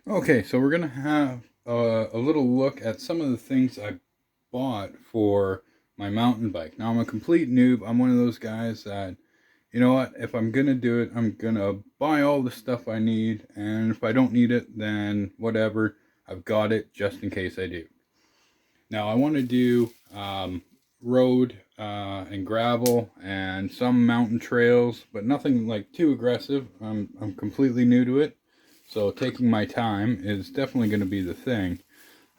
Okay, so we're gonna have a little look at some of the things I bought for my mountain bike. Now I'm a complete noob. I'm one of those guys that, you know what, if I'm gonna do it, I'm gonna buy all the stuff I need, and if I don't need it, then whatever, I've got it just in case I do. Now I want to do road and gravel and some mountain trails, but nothing like too aggressive. I'm completely new to it, so taking my time is definitely going to be the thing.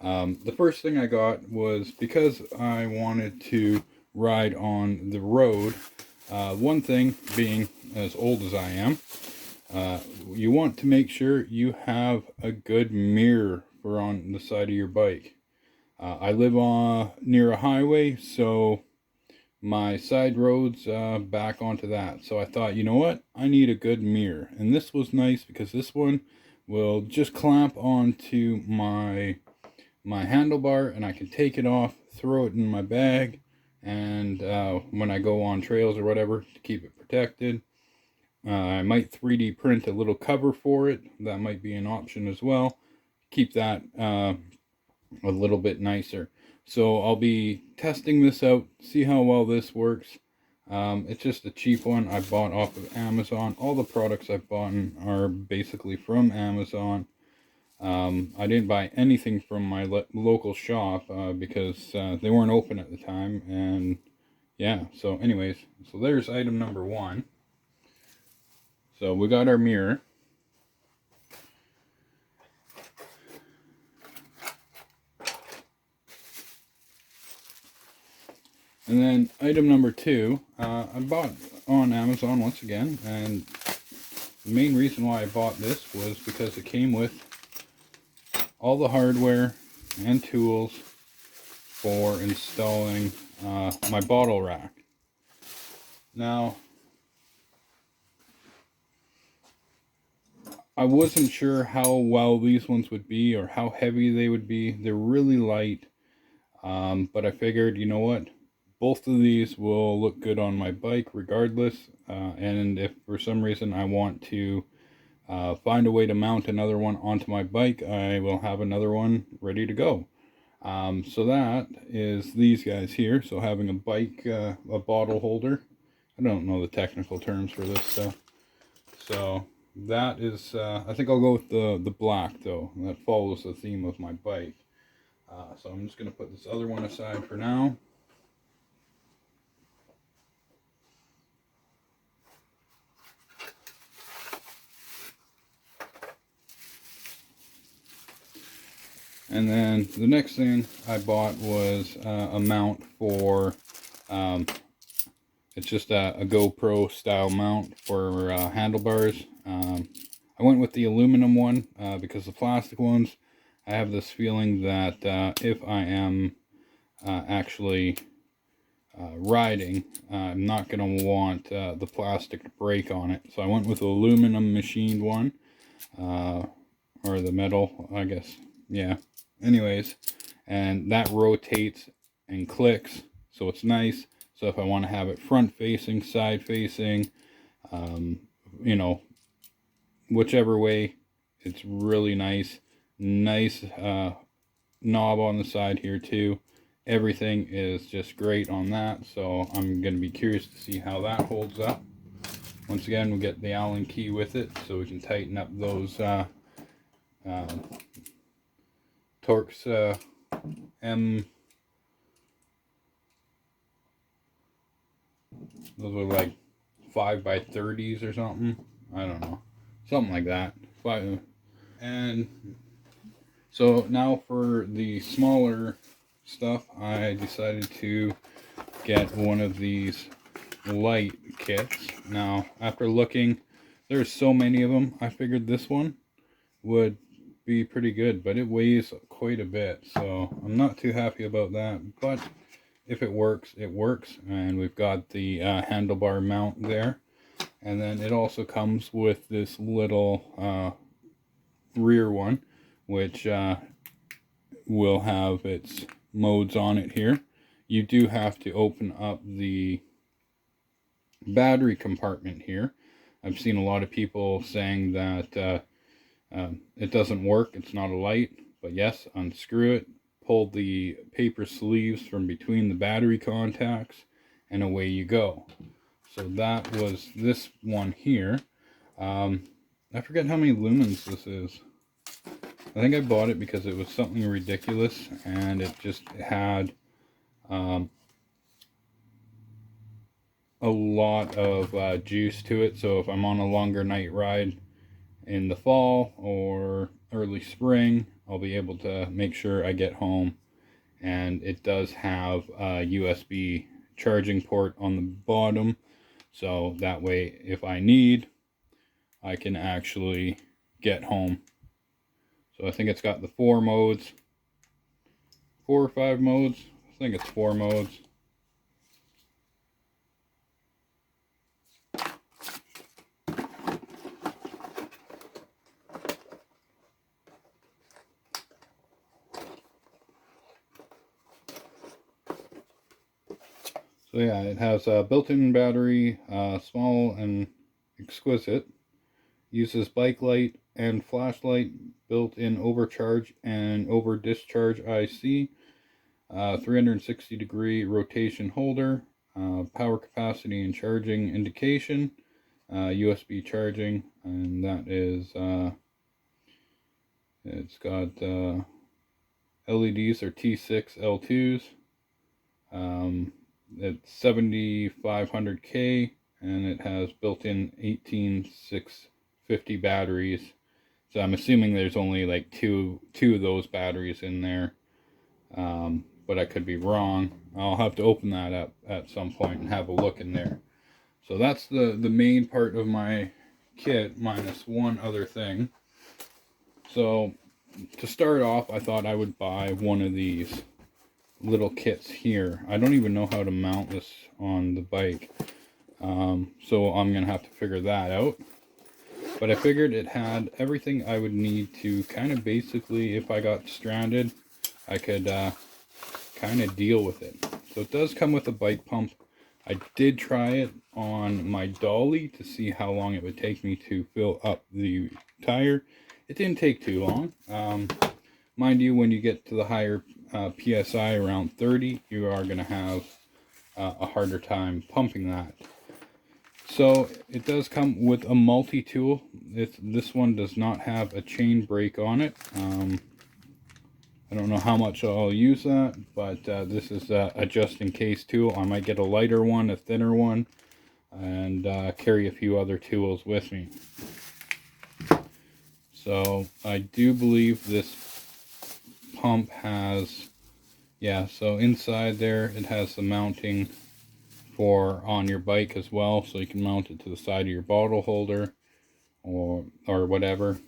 The first thing I got was because I wanted to ride on the road. One thing being, as old as I am, you want to make sure you have a good mirror for on the side of your bike. I live near a highway, so my side roads back onto that. So I thought, you know what? I need a good mirror. And this was nice because this one will just clamp onto my handlebar, and I can take it off, throw it in my bag, and when I go on trails or whatever to keep it protected. I might 3D print a little cover for it. That might be an option as well. Keep that a little bit nicer. So I'll be testing this out, see how well this works. It's just a cheap one I bought off of Amazon. All the products I've bought are basically from Amazon. I didn't buy anything from my local shop because they weren't open at the time. And yeah, so anyways, so there's item number one. So we got our mirror. And then item number two, I bought on Amazon once again, and the main reason why I bought this was because it came with all the hardware and tools for installing my bottle rack. Now, I wasn't sure how well these ones would be or how heavy they would be. They're really light, but I figured, you know what? Both of these will look good on my bike regardless, and if for some reason I want to find a way to mount another one onto my bike, I will have another one ready to go. So that is these guys here. So having a bike, a bottle holder. I don't know the technical terms for this stuff. So that is, I think I'll go with the black though. That follows the theme of my bike. So I'm just going to put this other one aside for now. And then the next thing I bought was a mount for, it's just a GoPro style mount for handlebars. I went with the aluminum one because the plastic ones, I have this feeling that if I am actually riding, I'm not going to want the plastic to break on it. So I went with the aluminum machined one, or the metal, I guess. Yeah. Anyways, and that rotates and clicks, so it's nice. So if I want to have it front facing, side facing, you know, whichever way, it's really nice. Nice knob on the side here too. Everything is just great on that, so I'm going to be curious to see how that holds up. Once again, we'll get the Allen key with it so we can tighten up those Torx M. Those were like 5x30s or something. I don't know, something like that. And so now for the smaller stuff, I decided to get one of these light kits. Now, after looking, there's so many of them, I figured this one would be pretty good, but it weighs quite a bit, so I'm not too happy about that. But if it works, it works. And we've got the handlebar mount there, and then it also comes with this little rear one, which will have its modes on it here. You do have to open up the battery compartment here. I've seen a lot of people saying that It doesn't work, it's not a light, but yes, unscrew it, pull the paper sleeves from between the battery contacts, and away you go. So that was this one here. I forget how many lumens this is. I think I bought it because it was something ridiculous, and it just had a lot of juice to it. So if I'm on a longer night ride in the fall or early spring, I'll be able to make sure I get home. And it does have a USB charging port on the bottom, so that way if I need, I can actually get home. So I think it's got the 4 modes, 4 or 5 modes. I think it's 4 modes. So yeah, it has a built-in battery, small and exquisite. Uses bike light and flashlight, built-in overcharge and over discharge IC, 360-degree rotation holder, power capacity and charging indication, USB charging, and that is it's got LEDs are T6 L2s. It's 7500K, and it has built-in 18650 batteries. So I'm assuming there's only like two of those batteries in there, but I could be wrong. I'll have to open that up at some point and have a look in there. So that's the main part of my kit, minus one other thing. So to start off, I thought I would buy one of these little kits here. I don't even know how to mount this on the bike, so I'm gonna have to figure that out. But I figured it had everything I would need to kind of basically, if I got stranded, I could kind of deal with it. So it does come with a bike pump. I did try it on my dolly to see how long it would take me to fill up the tire. It didn't take too long. Mind you, when you get to the higher PSI around 30, you are going to have a harder time pumping that. So it does come with a multi-tool. This one does not have a chain brake on it. I don't know how much I'll use that, but this is a just-in-case tool. I might get a lighter one, a thinner one, and carry a few other tools with me. So I do believe this pump has, yeah, so inside there it has the mounting for on your bike as well, so you can mount it to the side of your bottle holder or whatever,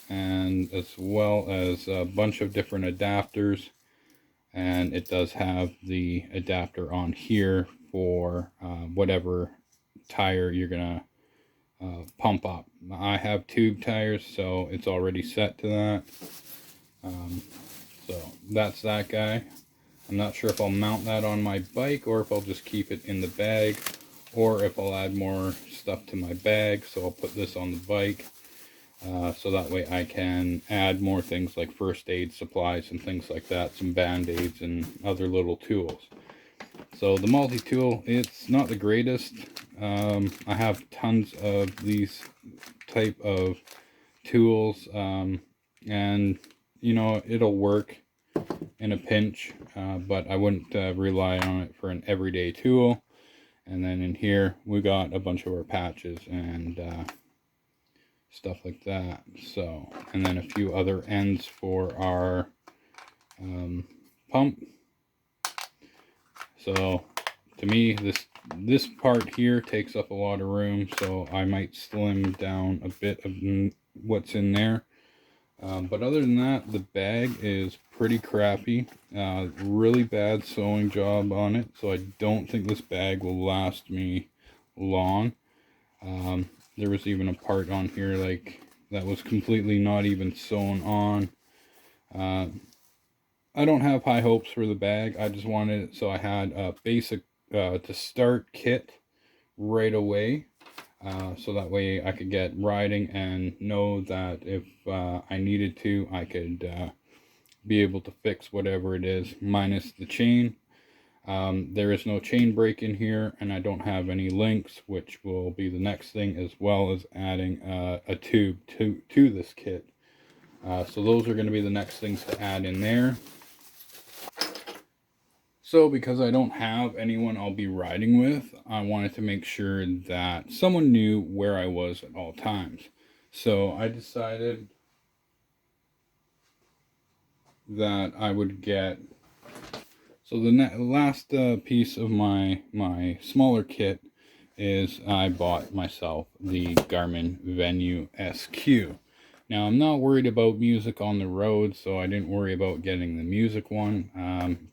and as well as a bunch of different adapters. And it does have the adapter on here for whatever tire you're gonna pump up. I have tube tires, so it's already set to that. So that's that guy. I'm not sure if I'll mount that on my bike or if I'll just keep it in the bag, or if I'll add more stuff to my bag. So I'll put this on the bike, so that way I can add more things like first aid supplies and things like that, some band-aids and other little tools. So the multi-tool, it's not the greatest. I have tons of these type of tools, and you know, it'll work in a pinch, but I wouldn't rely on it for an everyday tool. And then in here we got a bunch of our patches and stuff like that. So, and then a few other ends for our pump. So to me, this part here takes up a lot of room, so I might slim down a bit of what's in there. But other than that, the bag is pretty crappy. Really bad sewing job on it, so I don't think this bag will last me long. There was even a part on here like that was completely not even sewn on. I don't have high hopes for the bag. I just wanted it so I had a basic to start kit right away. so that way I could get riding and know that if I needed to, I could be able to fix whatever it is, minus the chain. There is no chain break in here, and I don't have any links, which will be the next thing, as well as adding a tube to this kit. So those are going to be the next things to add in there. So because I don't have anyone I'll be riding with, I wanted to make sure that someone knew where I was at all times. So I decided that I would get, so the last piece of my smaller kit is I bought myself the Garmin Venue SQ. Now, I'm not worried about music on the road, so I didn't worry about getting the music one.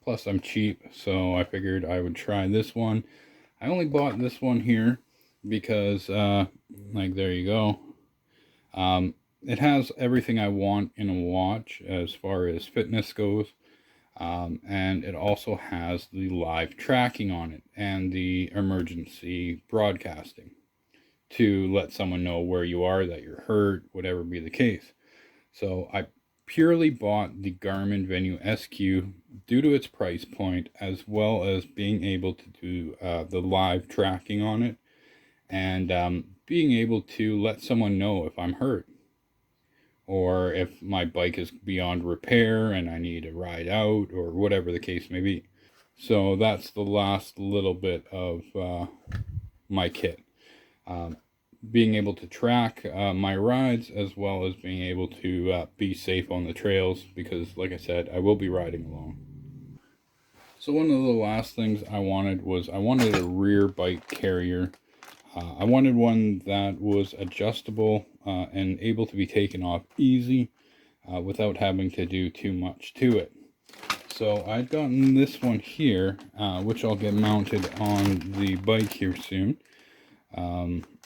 Plus, I'm cheap, so I figured I would try this one. I only bought this one here because, like, there you go. It has everything I want in a watch as far as fitness goes. And it also has the live tracking on it and the emergency broadcasting to let someone know where you are, that you're hurt, whatever be the case. So I purely bought the Garmin Venue SQ due to its price point, as well as being able to do the live tracking on it, and being able to let someone know if I'm hurt, or if my bike is beyond repair and I need a ride out, or whatever the case may be. So that's the last little bit of my kit. Being able to track my rides, as well as being able to be safe on the trails, because like I said, I will be riding alone. So one of the last things I wanted was I wanted a rear bike carrier. I wanted one that was adjustable and able to be taken off easy without having to do too much to it. So I'd gotten this one here, which I'll get mounted on the bike here soon.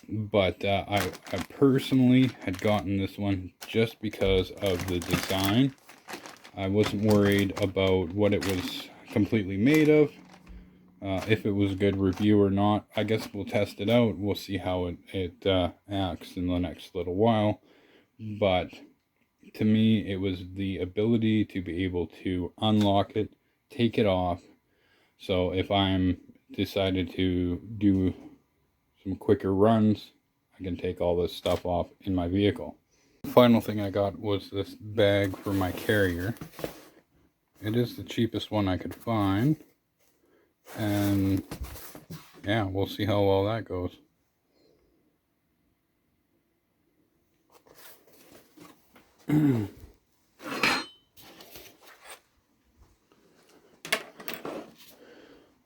But I personally had gotten this one just because of the design. I wasn't worried about what it was completely made of, if it was a good review or not. I guess we'll test it out. We'll see how it acts in the next little while. But to me, it was the ability to be able to unlock it, take it off. So if I'm decided to do some quicker runs, I can take all this stuff off in my vehicle. The final thing I got was this bag for my carrier. It is the cheapest one I could find, and yeah, we'll see how well that goes.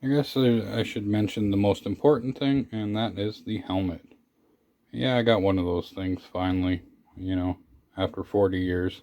I guess I should mention the most important thing, and that is the helmet. Yeah, I got one of those things finally, after 40 years.